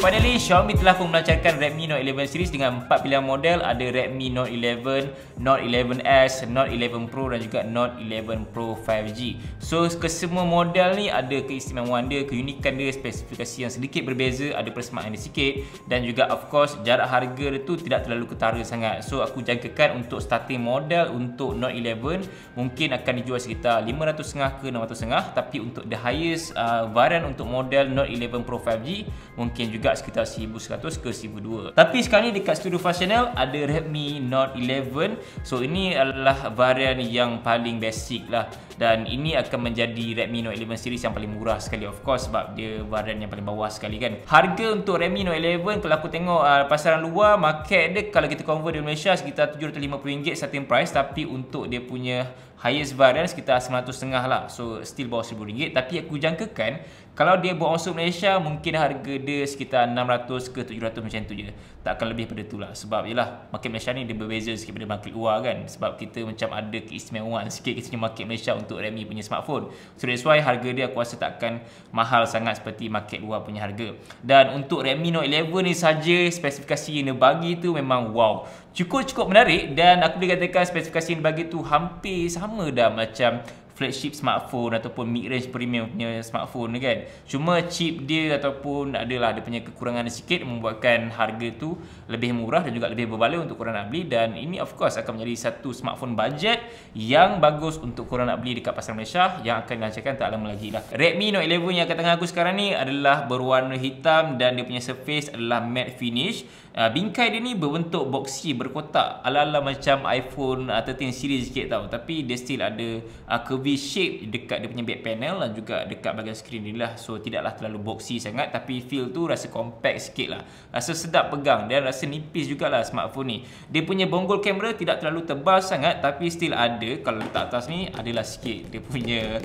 Finally, Xiaomi telah pun melancarkan Redmi Note 11 series dengan 4 pilihan model. Ada Redmi Note 11, Note 11S, Note 11 Pro dan juga Note 11 Pro 5G. So, kesemua model ni ada keistimewaan dia, keunikan dia, spesifikasi yang sedikit berbeza, ada persamaan dia sikit dan juga of course jarak harga dia tu tidak terlalu ketara sangat. So, aku jangkakan untuk starting model untuk Note 11 mungkin akan dijual sekitar 500 ke 600, tapi untuk the highest varian untuk model Note 11 Pro 5G mungkin juga sekitar 1100 ke 1200. Tapi sekarang ni dekat Studio Fast Channel ada Redmi Note 11. So ini adalah varian yang paling basic lah, dan ini akan menjadi Redmi Note 11 series yang paling murah sekali, of course, sebab dia varian yang paling bawah sekali kan. Harga untuk Redmi Note 11 kalau aku tengok pasaran luar, market dia kalau kita convert di Malaysia sekitar RM750 starting price, tapi untuk dia punya highest variant sekitar 900 lah. So still bawah RM1000, tapi aku jangkakan kalau dia bawa masuk Malaysia mungkin harga dia sekitar 600 ke 700 macam tu je. Takkan lebih pada tu lah. Sebab yelah, market Malaysia ni dia berbeza sikit pada market luar kan. Sebab kita macam ada keistimewaan sikit kita market Malaysia untuk Redmi punya smartphone. So that's why harga dia aku rasa takkan mahal sangat seperti market luar punya harga. Dan untuk Redmi Note 11 ni saja, spesifikasi yang dia bagi tu memang wow, cukup menarik. Dan aku boleh katakan spesifikasi yang dia bagi tu hampir sama dah macam flagship smartphone ataupun mid-range premium punya smartphone kan. Cuma chip dia ataupun adalah dia punya kekurangan sikit membuatkan harga tu lebih murah dan juga lebih berbaloi untuk korang nak beli. Dan ini of course akan menjadi satu smartphone budget yang bagus untuk korang nak beli dekat pasar Malaysia yang akan dilancarkan tak lama lagi lah. Redmi Note 11 yang kat tengah aku sekarang ni adalah berwarna hitam dan dia punya surface adalah matte finish. Bingkai dia ni berbentuk boxy, berkotak, ala-ala macam iPhone 13 series sikit tau. Tapi dia still ada curvy shape dekat dia punya back panel dan juga dekat bahagian skrin dia lah. So tidaklah terlalu boxy sangat, tapi feel tu rasa compact sikit lah. Rasa sedap pegang dan rasa nipis jugalah smartphone ni. Dia punya bonggol kamera tidak terlalu tebal sangat, tapi still ada, kalau letak atas ni adalah sikit dia punya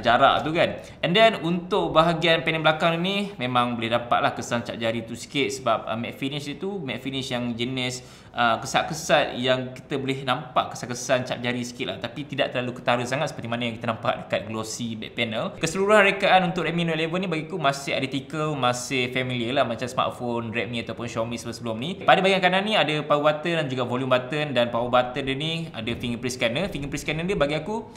jarak tu kan. And then untuk bahagian panel belakang ni memang boleh dapat lah kesan cap jari tu sikit, sebab matte finish dia tu matte finish yang jenis kesat-kesat yang kita boleh nampak kesan-kesan cap jari sikit lah, tapi tidak terlalu ketara sangat seperti mana yang kita nampak dekat glossy back panel. Keseluruhan rekaan untuk Redmi Note 11 ni bagiku masih identical, masih familiar lah macam smartphone Redmi ataupun Xiaomi sebelum ni. Pada bahagian kanan ni ada power button dan juga volume button, dan power button dia ni ada fingerprint scanner. Fingerprint scanner dia bagi aku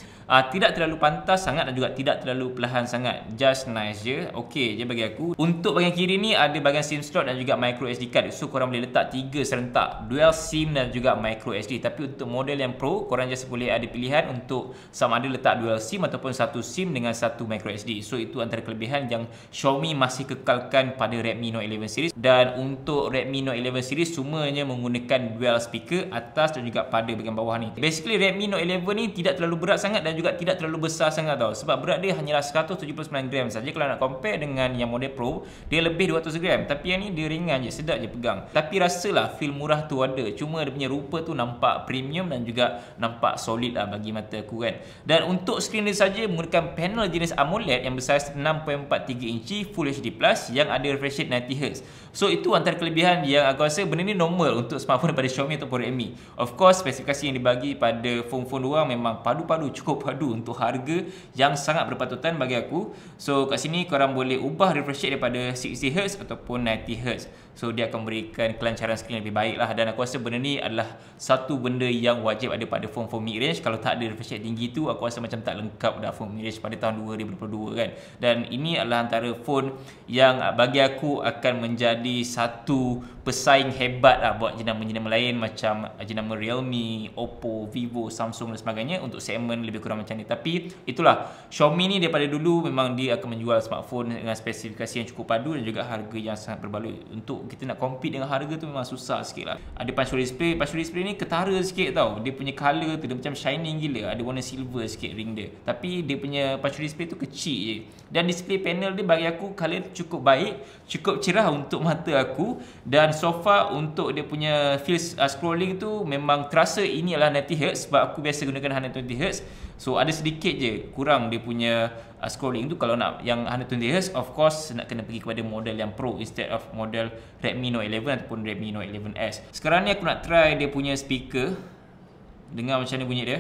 tidak terlalu pantas sangat dan juga tidak terlalu perlahan sangat, just nice je, okey je bagi aku. Untuk bahagian kiri ni ada bahagian SIM slot dan juga micro SD card, so korang boleh letak 3 serentak, dual SIM dan juga micro SD. Tapi untuk model yang Pro, korang just boleh ada pilihan untuk sama ada letak dual SIM ataupun satu SIM dengan satu micro SD. So itu antara kelebihan yang Xiaomi masih kekalkan pada Redmi Note 11 series. Dan untuk Redmi Note 11 series semuanya menggunakan dual speaker atas dan juga pada bahagian bawah ni. Basically Redmi Note 11 ni tidak terlalu berat sangat dan juga tidak terlalu besar sangat tau, sebab berat dia hanyalah 179 gram saja. Kalau nak compare dengan yang model Pro, dia lebih 200 gram, tapi yang ni dia ringan je, sedap je pegang. Tapi rasalah feel murah tu ada, cuma dia punya rupa tu nampak premium dan juga nampak solid lah bagi mata aku kan. Dan untuk skrin dia saja menggunakan panel jenis AMOLED yang bersaiz 6.43 inci Full HD Plus yang ada refresh rate 90Hz. So itu antara kelebihan yang aku rasa benda ni normal untuk smartphone daripada Xiaomi ataupun Redmi. Of course spesifikasi yang dibagi pada phone-phone luar memang padu-padu, cukup padu untuk harga yang sangat berpatutan bagi aku. So kat sini korang boleh ubah refresh rate daripada 60Hz ataupun 90Hz. So dia akan memberikan kelancaran skrin lebih baik lah, dan aku rasa benda ni adalah satu benda yang wajib ada pada phone-phone mid-range. Kalau tak ada refresh rate tinggi tu, aku rasa macam tak lengkap dah phone mid-range pada tahun 2022 kan. Dan ini adalah antara phone yang bagi aku akan menjadi satu pesaing hebat lah buat jenama-jenama lain macam jenama Realme, Oppo, Vivo, Samsung dan sebagainya untuk segmen lebih kurang macam ni. Tapi itulah, Xiaomi ni daripada dulu memang dia akan menjual smartphone dengan spesifikasi yang cukup padu dan juga harga yang sangat berbaloi. Untuk kita nak compete dengan harga tu memang susah sikit lah. Ada punch hole display. Punch hole display ni ketara sikit tau. Dia punya colour tu dia macam shining gila, ada warna silver sikit ring dia, tapi dia punya punch hole display tu kecil je. Dan display panel dia bagi aku colour cukup baik, cukup cerah untuk mata aku. Dan so far untuk dia punya feel scrolling tu memang terasa ini adalah 90Hz, sebab aku biasa gunakan 120Hz. So ada sedikit je kurang dia punya scrolling tu. Kalau nak yang 120Hz, of course nak kena pergi kepada model yang Pro instead of model Redmi Note 11 ataupun Redmi Note 11S. Sekarang ni aku nak try dia punya speaker. Dengar macam ni bunyi dia.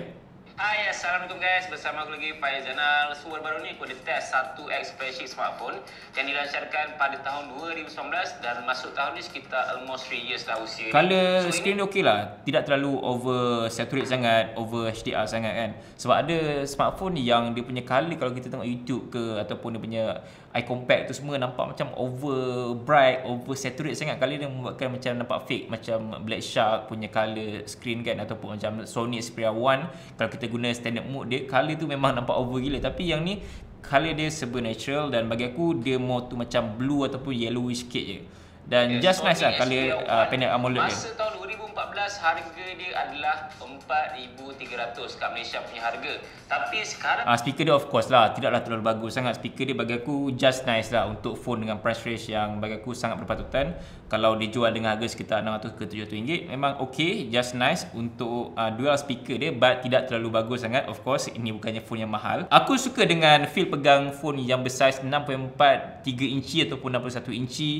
Hai, Assalamualaikum guys. Bersama aku lagi Faiz Zainal. So, baru ni aku ada test 1X flagship smartphone yang dilancarkan pada tahun 2019 dan masuk tahun ni sekitar almost 3 years lah usia. Color so, screen okey lah. Tidak terlalu over saturate sangat, over HDR sangat kan. Sebab ada smartphone yang dia punya color kalau kita tengok YouTube ke ataupun dia punya eye compact tu semua nampak macam over bright, over saturate sangat. Color dia membuatkan macam nampak fake, macam Black Shark punya color screen kan, ataupun macam Sony Xperia 1 kalau kita guna standard mode dia, color tu memang nampak over gila. Tapi yang ni color dia serba natural dan bagi aku dia more tu macam blue ataupun yellowish sikit je. Dan just nice lah color panel AMOLED dia. Masa tahun 2014 harga dia adalah 4,300 kat Malaysia punya harga. Tapi sekarang speaker dia of course lah tidaklah terlalu bagus sangat. Speaker dia bagi aku just nice lah untuk phone dengan price range yang bagi aku sangat berpatutan. Kalau dijual dengan harga sekitar 600 ke 700 ringgit memang okay, just nice untuk dual speaker dia, but tidak terlalu bagus sangat. Of course ini bukannya phone yang mahal. Aku suka dengan feel pegang phone yang bersaiz 6.4 3 inci ataupun 61 inci.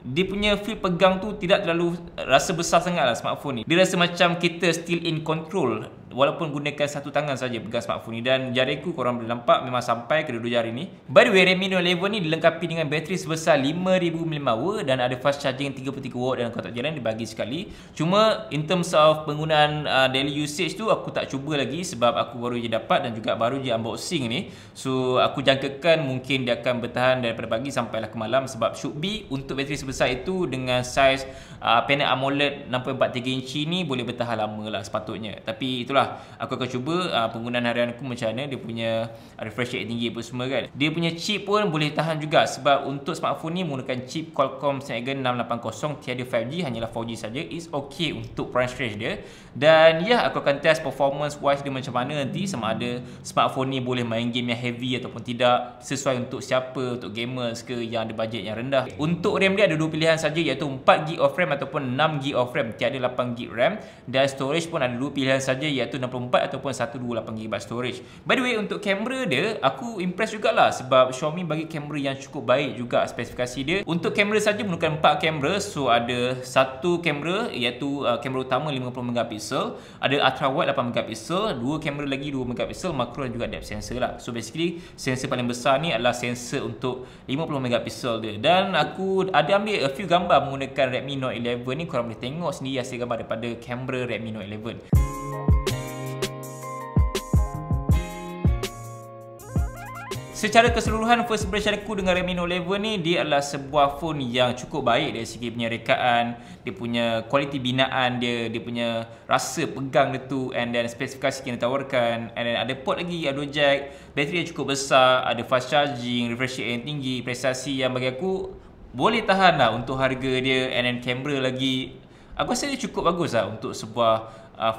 Dia punya feel pegang tu tidak terlalu rasa besar sangat lah smartphone ni. Dia rasa macam kita still in control walaupun gunakan satu tangan saja pegang smartphone ni. Dan jariku korang boleh nampak memang sampai ke dua jari ni. By the way, Redmi Note 11 ni dilengkapi dengan bateri sebesar 5000 mAh dan ada fast charging 33W dalam kotak jalan dibagi sekali. Cuma in terms of penggunaan daily usage tu aku tak cuba lagi sebab aku baru je dapat dan juga baru je unboxing ni. So aku jangkakan mungkin dia akan bertahan daripada pagi sampailah ke malam sebab should be untuk bateri sebesar itu dengan saiz panel AMOLED 6.4 3 inci ni boleh bertahan lama lah sepatutnya. Tapi itulah, aku akan cuba penggunaan harian aku macam mana. Dia punya refresh rate tinggi apa semua kan. Dia punya chip pun boleh tahan juga sebab untuk smartphone ni menggunakan chip Qualcomm Snapdragon 680, tiada 5G, hanyalah 4G saja. It's okay untuk price range dia. Dan ya, aku akan test performance wise dia macam mana nanti, sama ada smartphone ni boleh main game yang heavy ataupun tidak, sesuai untuk siapa, untuk gamers ke yang ada bajet yang rendah. Untuk RAM dia ada dua pilihan saja, iaitu 4GB of RAM ataupun 6GB of RAM, tiada 8GB RAM. Dan storage pun ada dua pilihan saja, iaitu 64 ataupun 128GB storage. By the way, untuk kamera dia aku impress jugalah sebab Xiaomi bagi kamera yang cukup baik juga spesifikasi dia. Untuk kamera saja menggunakan 4 kamera. So ada satu kamera iaitu kamera utama 50MP, ada ultra wide 8MP, dua kamera lagi 2MP, makro dan juga depth sensor lah. So basically sensor paling besar ni adalah sensor untuk 50MP dia. Dan aku ada ambil a few gambar menggunakan Redmi Note 11 ni. Korang boleh tengok sendiri hasil gambar daripada kamera Redmi Note 11. Secara keseluruhan, first impression aku dengan Redmi Note 11 ni, dia adalah sebuah phone yang cukup baik dari segi penyerekaan, dia punya kualiti binaan dia, dia punya rasa pegang dia tu, and then spesifikasi yang ditawarkan, and then ada port lagi, ada jack, bateri yang cukup besar, ada fast charging, refresh rate yang tinggi, prestasi yang bagi aku boleh tahan lah untuk harga dia, and then kamera lagi. Aku rasa dia cukup bagus lah untuk sebuah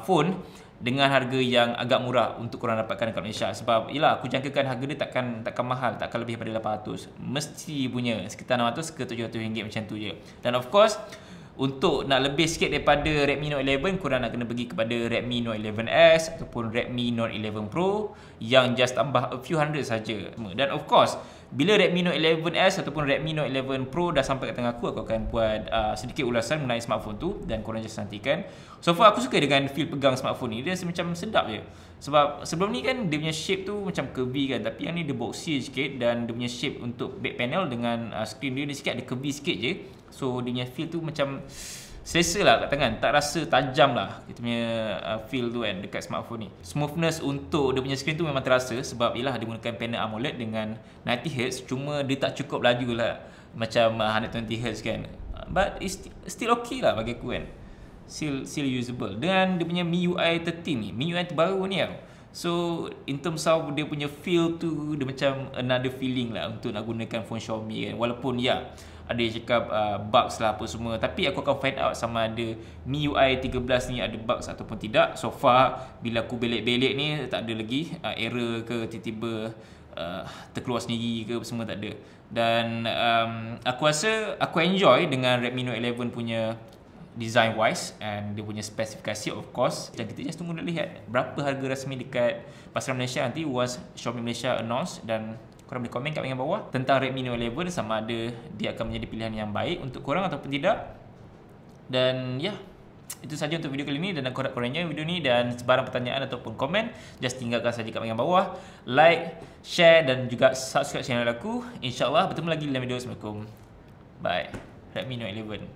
phone dengan harga yang agak murah untuk korang dapatkan dekat Malaysia. Sebab yelah, aku jangkakan harga dia takkan mahal, takkan lebih daripada 800. Mesti punya sekitar 600 ke 700 ringgit macam tu je. Dan of course, untuk nak lebih sikit daripada Redmi Note 11, korang nak kena pergi kepada Redmi Note 11S ataupun Redmi Note 11 Pro yang just tambah a few hundred saja. Dan of course, bila Redmi Note 11S ataupun Redmi Note 11 Pro dah sampai kat tangan aku akan buat sedikit ulasan mengenai smartphone tu dan korang just nantikan. So far aku suka dengan feel pegang smartphone ni. Dia rasa macam sedap je. Sebab sebelum ni kan dia punya shape tu macam curvy kan, tapi yang ni dia boxy sikit dan dia punya shape untuk back panel dengan screen dia sikit ada curvy sikit je. So dia punya feel tu macam selesa lah kat tangan, tak rasa tajam lah kita punya feel tu kan dekat smartphone ni. Smoothness untuk dia punya screen tu memang terasa sebab yelah dia menggunakan panel AMOLED dengan 90Hz, cuma dia tak cukup laju lah macam 120Hz kan. But it's still okay lah bagi aku kan, still usable. Dan dia punya MIUI 13 ni, MIUI terbaru ni tau. So in terms of dia punya feel tu, dia macam another feeling lah untuk nak gunakan phone Xiaomi kan. Walaupun ya ada yang cakap bugs lah apa semua, tapi aku akan find out sama ada MIUI 13 ni ada bugs ataupun tidak. So far bila aku belik-belik ni tak ada lagi error ke tiba-tiba terkeluar sendiri ke semua, tak ada. Dan aku rasa aku enjoy dengan Redmi Note 11 punya design wise and dia punya spesifikasi of course. Dan kita just tunggu nak lihat berapa harga rasmi dekat pasaran Malaysia nanti once Xiaomi Malaysia announce. Dan korang boleh komen kat bahagian bawah tentang Redmi Note 11 sama ada dia akan menjadi pilihan yang baik untuk korang ataupun tidak. Dan ya, Itu saja untuk video kali ini, dan kurang-kurangnya video ni, dan sebarang pertanyaan ataupun komen just tinggalkan saja kat bahagian bawah. Like, share dan juga subscribe channel aku. InsyaAllah bertemu lagi dalam video. Assalamualaikum. Bye. Redmi Note 11.